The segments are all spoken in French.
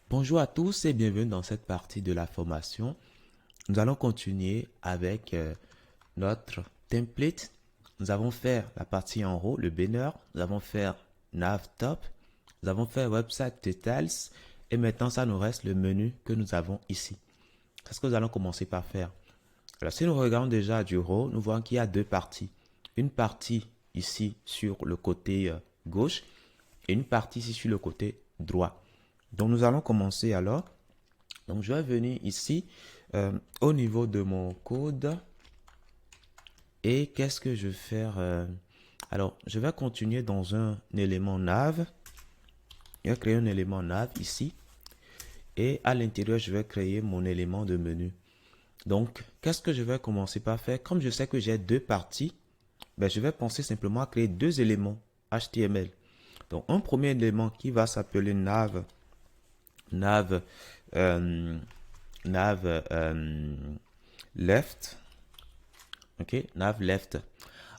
Bonjour à tous et bienvenue dans cette partie de la formation. Nous allons continuer avec notre template. Nous avons fait la partie en haut, le banner. Nous avons fait nav top. Nous avons fait website details. Et maintenant, ça nous reste le menu que nous avons ici. Qu'est-ce que nous allons commencer par faire? Alors, si nous regardons déjà du haut, nous voyons qu'il y a deux parties. Une partie ici sur le côté gauche et une partie ici sur le côté droit. Donc, nous allons commencer alors. Donc, je vais venir ici au niveau de mon code. Et qu'est-ce que je vais faire? Alors, je vais continuer dans un élément nav. Je vais créer un élément nav ici. Et à l'intérieur, je vais créer mon élément de menu. Donc, qu'est-ce que je vais commencer par faire? Comme je sais que j'ai deux parties, ben, je vais penser simplement à créer deux éléments HTML. Donc, un premier élément qui va s'appeler nav, nav, euh, nav left. Ok, nav left.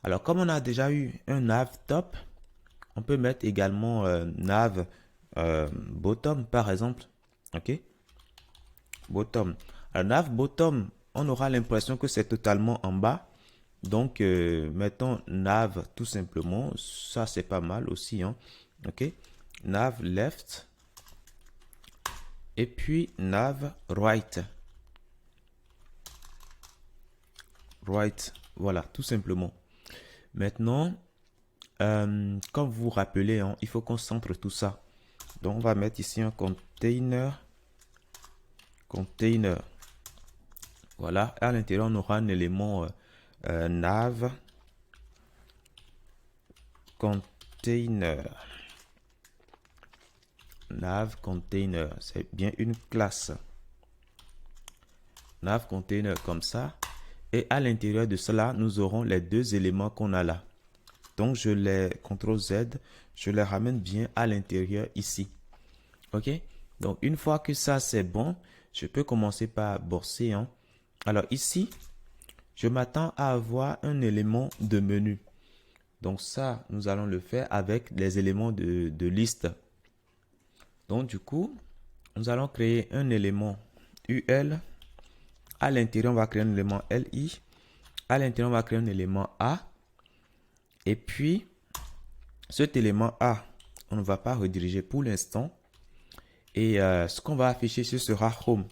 Alors, comme on a déjà eu un nav top, on peut mettre également nav bottom, par exemple. Ok, bottom. Alors, nav bottom, on aura l'impression que c'est totalement en bas. Donc, mettons nav tout simplement. Ça, c'est pas mal aussi. Hein. Ok, nav left. Et puis, nav right. Right. Voilà, tout simplement. Maintenant, comme vous vous rappelez, hein, il faut qu'on centre tout ça. Donc, on va mettre ici un container. Container. Voilà. Et à l'intérieur, on aura un élément nav container. Nav container. C'est bien une classe. Nav container comme ça. Et à l'intérieur de cela, nous aurons les deux éléments qu'on a là. Donc, je les CTRL Z, je les ramène bien à l'intérieur ici. OK? Donc, une fois que ça, c'est bon, je peux commencer par bosser. Hein. Alors, ici, je m'attends à avoir un élément de menu. Donc, ça, nous allons le faire avec les éléments de liste. Donc, du coup, nous allons créer un élément UL. À l'intérieur, on va créer un élément LI. À l'intérieur, on va créer un élément A. Et puis, cet élément A, on ne va pas rediriger pour l'instant. Et ce qu'on va afficher, ce sera Home.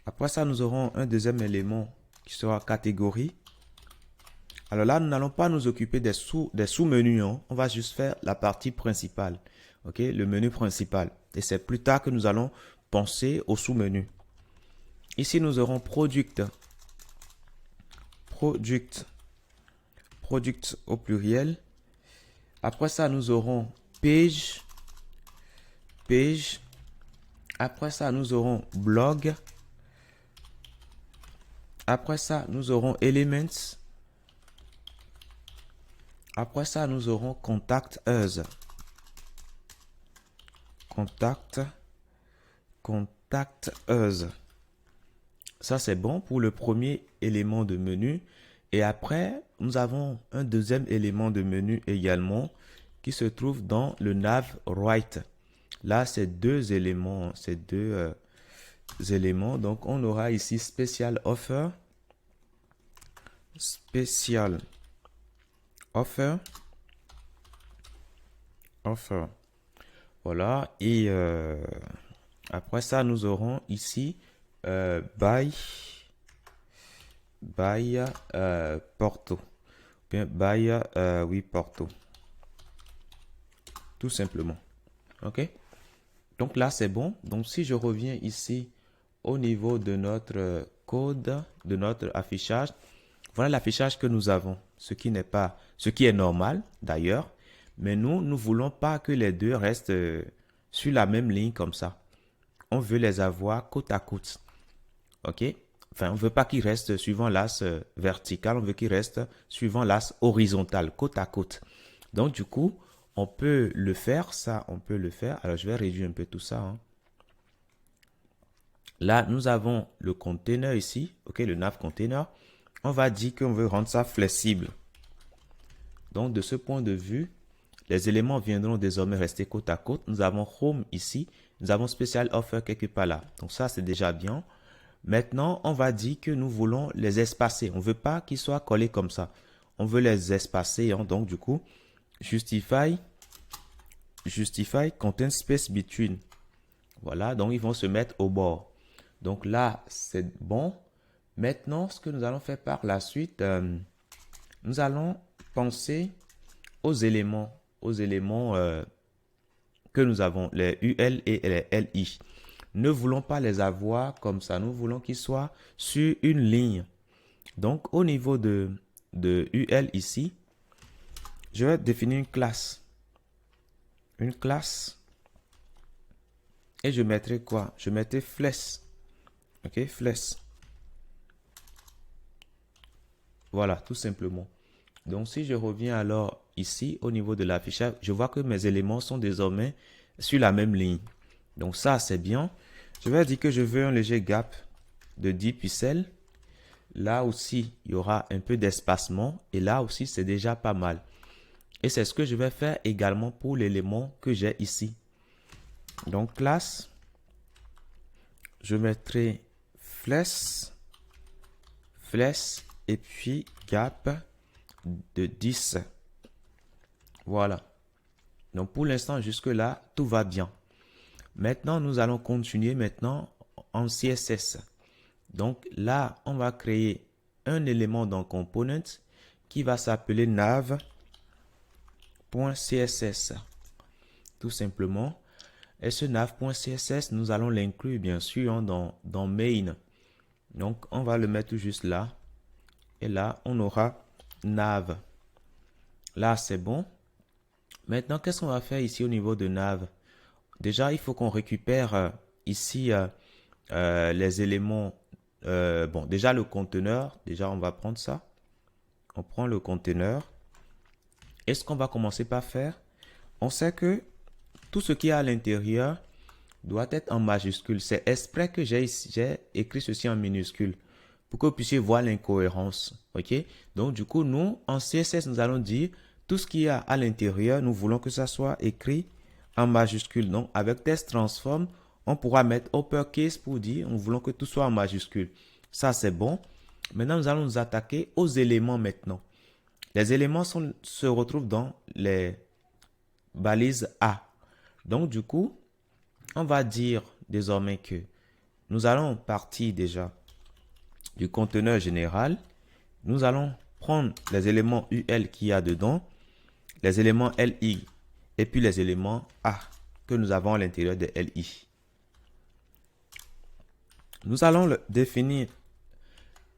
Après ça, nous aurons un deuxième élément qui sera catégorie. Alors là, nous n'allons pas nous occuper des sous-menus. Hein. On va juste faire la partie principale. OK, le menu principal. Et c'est plus tard que nous allons penser aux sous-menus. Ici, nous aurons Product. Product. Product au pluriel. Après ça, nous aurons Page. Page. Après ça, nous aurons Blog. Après ça, nous aurons Elements. Après ça, nous aurons Contact Us. Contact Us. Ça, c'est bon pour le premier élément de menu. Et après, nous avons un deuxième élément de menu également qui se trouve dans le nav right. Là, c'est deux éléments. C'est deux éléments. Donc, on aura ici Special Offer. Special Offer. Offer. Voilà. Et après ça, nous aurons ici Buy Porto. Bien, Buy, oui, Porto. Tout simplement. OK? Donc là, c'est bon. Donc, si je reviens ici au niveau de notre code, de notre affichage, voilà l'affichage que nous avons. Ce qui est normal d'ailleurs. Mais nous ne voulons pas que les deux restent sur la même ligne comme ça. On veut les avoir côte à côte. OK? Enfin, on ne veut pas qu'ils restent suivant l'axe vertical, on veut qu'ils restent suivant l'axe horizontal, côte à côte. Donc, du coup, on peut le faire, ça, on peut le faire. Alors, je vais réduire un peu tout ça. Hein. Là, nous avons le container ici, OK, le nav container. On va dire qu'on veut rendre ça flexible. Donc, de ce point de vue, Les éléments viendront désormais rester côte à côte. Nous avons Home ici. Nous avons Special Offer quelque part là. Donc ça, c'est déjà bien. Maintenant, on va dire que nous voulons les espacer. On ne veut pas qu'ils soient collés comme ça. On veut les espacer. Hein. Donc, du coup, justify content space between. Voilà, donc ils vont se mettre au bord. Donc là, c'est bon. Maintenant, ce que nous allons faire par la suite, nous allons penser aux éléments que nous avons, les UL et les LI. Ne voulons pas les avoir comme ça. Nous voulons qu'ils soient sur une ligne. Donc, au niveau de UL ici, je vais définir une classe. Une classe. Et je mettrai quoi? Je mettrai flèche. Ok, flèche. Voilà, tout simplement. Donc, si je reviens alors ici, au niveau de l'affichage, je vois que mes éléments sont désormais sur la même ligne. Donc, ça, c'est bien. Je vais dire que je veux un léger gap de 10 pixels. Là aussi, il y aura un peu d'espacement. Et là aussi, c'est déjà pas mal. Et c'est ce que je vais faire également pour l'élément que j'ai ici. Donc, classe, je mettrai flèche, et puis gap de 10. Voilà. Donc, pour l'instant, jusque-là, tout va bien. Maintenant, nous allons continuer maintenant en CSS. Donc, là, on va créer un élément dans Component qui va s'appeler nav.css. Tout simplement. Et ce nav.css, nous allons l'inclure bien sûr dans main. Donc, on va le mettre juste là. Et là, on aura nav. Là, c'est bon. Maintenant, qu'est-ce qu'on va faire ici au niveau de nav? Déjà, il faut qu'on récupère ici les éléments. Bon, déjà le conteneur. Déjà, on va prendre ça. On prend le conteneur. Et ce qu'on va commencer par faire, on sait que tout ce qui est à l'intérieur doit être en majuscule. C'est exprès que j'ai écrit ceci en minuscule pour que vous puissiez voir l'incohérence. Ok? Donc, du coup, nous, en CSS, nous allons dire tout ce qu'il y a à l'intérieur, nous voulons que ça soit écrit en majuscule. Donc, avec test transform, on pourra mettre uppercase pour dire, nous voulons que tout soit en majuscule. Ça, c'est bon. Maintenant, nous allons nous attaquer aux éléments maintenant. Les éléments se retrouvent dans les balises A. Donc, du coup, on va dire désormais que nous allons partir déjà du conteneur général. Nous allons prendre les éléments UL qu'il y a dedans, les éléments LI et puis les éléments A que nous avons à l'intérieur de LI. Nous allons définir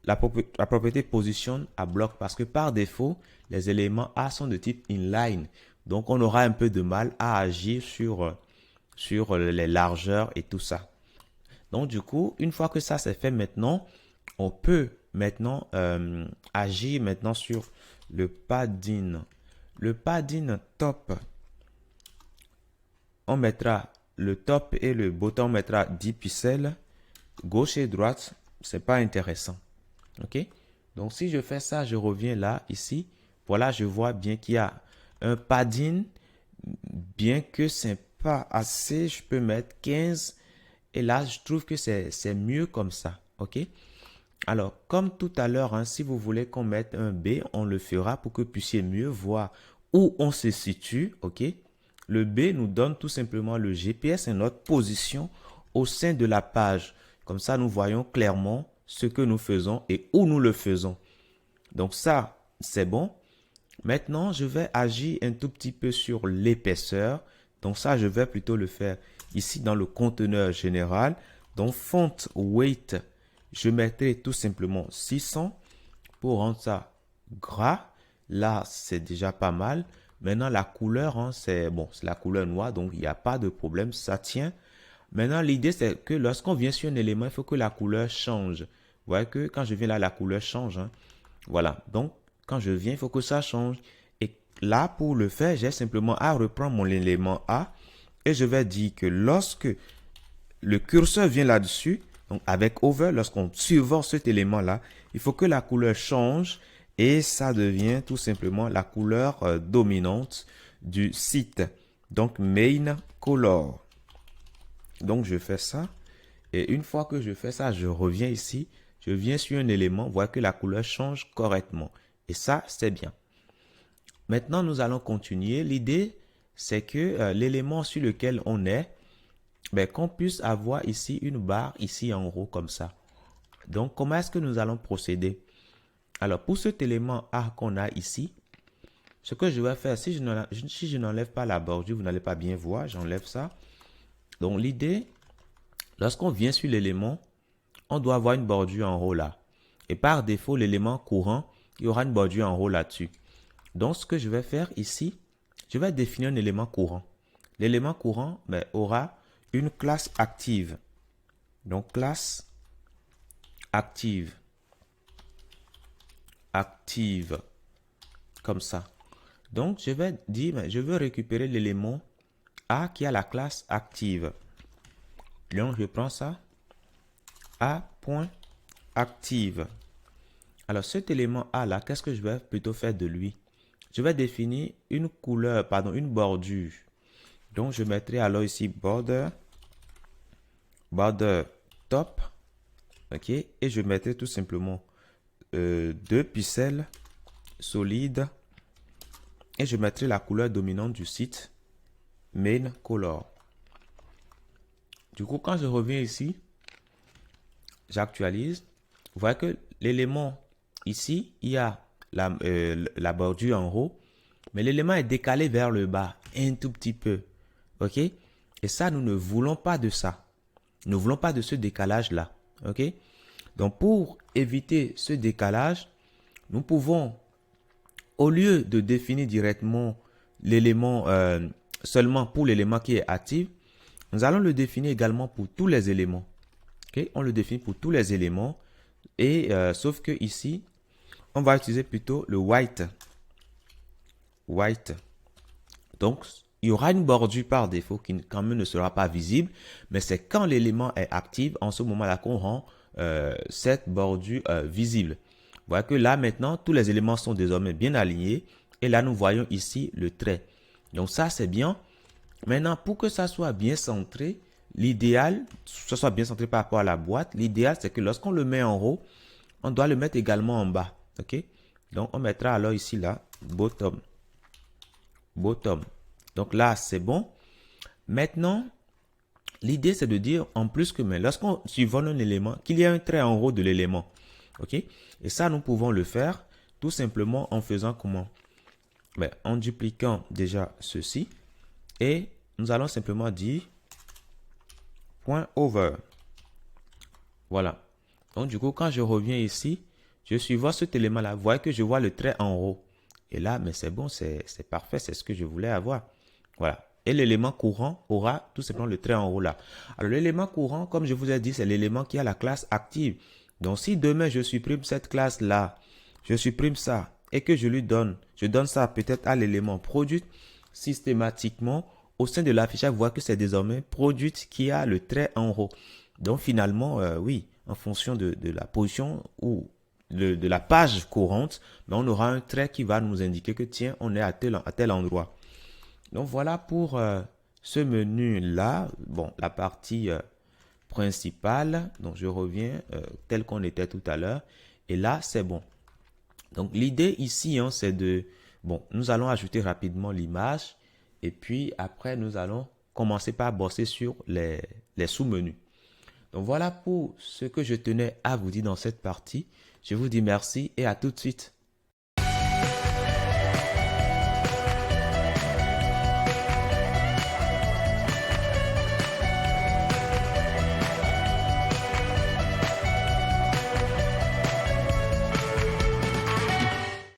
la propriété position à bloc parce que par défaut, les éléments A sont de type inline. Donc, on aura un peu de mal à agir sur les largeurs et tout ça. Donc, du coup, une fois que ça c'est fait maintenant, on peut maintenant agir maintenant sur le padding. Le padding top, on mettra le top et le bottom, on mettra 10 pixels. Gauche et droite, c'est pas intéressant. Ok? Donc, si je fais ça, je reviens là, ici. Voilà, je vois bien qu'il y a un padding. Bien que c'est pas assez, je peux mettre 15. Et là, je trouve que c'est mieux comme ça. Ok? Alors, comme tout à l'heure, hein, si vous voulez qu'on mette un B, on le fera pour que vous puissiez mieux voir où on se situe. Ok? Le B nous donne tout simplement le GPS et notre position au sein de la page. Comme ça, nous voyons clairement ce que nous faisons et où nous le faisons. Donc ça, c'est bon. Maintenant, je vais agir un tout petit peu sur l'épaisseur. Donc ça, je vais plutôt le faire ici dans le conteneur général. Donc font weight, je mettrai tout simplement 600 pour rendre ça gras. Là, c'est déjà pas mal. Maintenant, la couleur, hein, c'est la couleur noire, donc il n'y a pas de problème, ça tient. Maintenant, l'idée, c'est que lorsqu'on vient sur un élément, il faut que la couleur change. Vous voyez que quand je viens là, la couleur change. Hein. Voilà. Donc, quand je viens, il faut que ça change. Et là, pour le faire, j'ai simplement à reprendre mon élément A. Et je vais dire que lorsque le curseur vient là-dessus, donc avec over, lorsqu'on survole cet élément-là, il faut que la couleur change. Et ça devient tout simplement la couleur dominante du site. Donc, main color. Donc, je fais ça. Et une fois que je fais ça, je reviens ici. Je viens sur un élément. Vous voyez que la couleur change correctement. Et ça, c'est bien. Maintenant, nous allons continuer. L'idée, c'est que l'élément sur lequel on est, ben, qu'on puisse avoir ici une barre ici en haut comme ça. Donc, comment est-ce que nous allons procéder? Alors, pour cet élément A qu'on a ici, ce que je vais faire, si je n'enlève pas la bordure, vous n'allez pas bien voir, j'enlève ça. Donc, l'idée, lorsqu'on vient sur l'élément, on doit avoir une bordure en haut là. Et par défaut, l'élément courant, il y aura une bordure en haut là-dessus. Donc, ce que je vais faire ici, je vais définir un élément courant. L'élément courant ben, aura une classe active. Donc, classe active. Active. Comme ça. Donc, je vais dire, ben, je veux récupérer l'élément A qui a la classe active. Donc, je prends ça. A.active. Alors, cet élément A là, qu'est-ce que je vais plutôt faire de lui? Je vais définir une couleur, pardon, une bordure. Donc, je mettrai alors ici border top. OK? Et je mettrai tout simplement 2 pixels solides. Et je mettrai la couleur dominante du site, main color. Du coup, quand je reviens ici, j'actualise. Vous voyez que l'élément ici, il y a la bordure en haut, mais l'élément est décalé vers le bas, un tout petit peu. OK? Et ça, nous ne voulons pas de ça. Nous ne voulons pas de ce décalage-là. OK? Donc, pour éviter ce décalage, nous pouvons, au lieu de définir directement l'élément seulement pour l'élément qui est actif, nous allons le définir également pour tous les éléments. Okay? On le définit pour tous les éléments. Et sauf que ici, on va utiliser plutôt le white. White. Donc, il y aura une bordure par défaut qui quand même ne sera pas visible. Mais c'est quand l'élément est actif, en ce moment-là, qu'on rend cette bordure visible. Vous voyez que là, maintenant, tous les éléments sont désormais bien alignés. Et là, nous voyons ici le trait. Donc, ça, c'est bien. Maintenant, pour que ça soit bien centré, l'idéal, que ça soit bien centré par rapport à la boîte, l'idéal, c'est que lorsqu'on le met en haut, on doit le mettre également en bas. OK? Donc, on mettra alors ici, là, bottom. Bottom. Donc là, c'est bon. Maintenant, l'idée, c'est de dire, en plus que, mais lorsqu'on survole un élément, qu'il y ait un trait en haut de l'élément. OK? Et ça, nous pouvons le faire tout simplement en faisant comment? Ben, en dupliquant déjà ceci. Et nous allons simplement dire point over. Voilà. Donc, du coup, quand je reviens ici, je survole cet élément-là. Vous voyez que je vois le trait en haut. Et là, mais c'est bon, c'est parfait. C'est ce que je voulais avoir. Voilà. Et l'élément courant aura tout simplement le trait en haut là. Alors, l'élément courant, comme je vous ai dit, c'est l'élément qui a la classe active. Donc, si demain, je supprime cette classe-là, je supprime ça et que je donne ça peut-être à l'élément produit, systématiquement, au sein de l'affichage, vous voyez que c'est désormais produit qui a le trait en haut. Donc finalement, oui, en fonction de la position ou de la page courante, mais on aura un trait qui va nous indiquer que tiens, on est à tel endroit. Donc voilà pour ce menu-là. Bon, la partie principale. Donc je reviens tel qu'on était tout à l'heure. Et là, c'est bon. Donc l'idée ici, hein, c'est de... Bon, nous allons ajouter rapidement l'image. Et puis après, nous allons commencer par bosser sur les sous-menus. Donc voilà pour ce que je tenais à vous dire dans cette partie. Je vous dis merci et à tout de suite.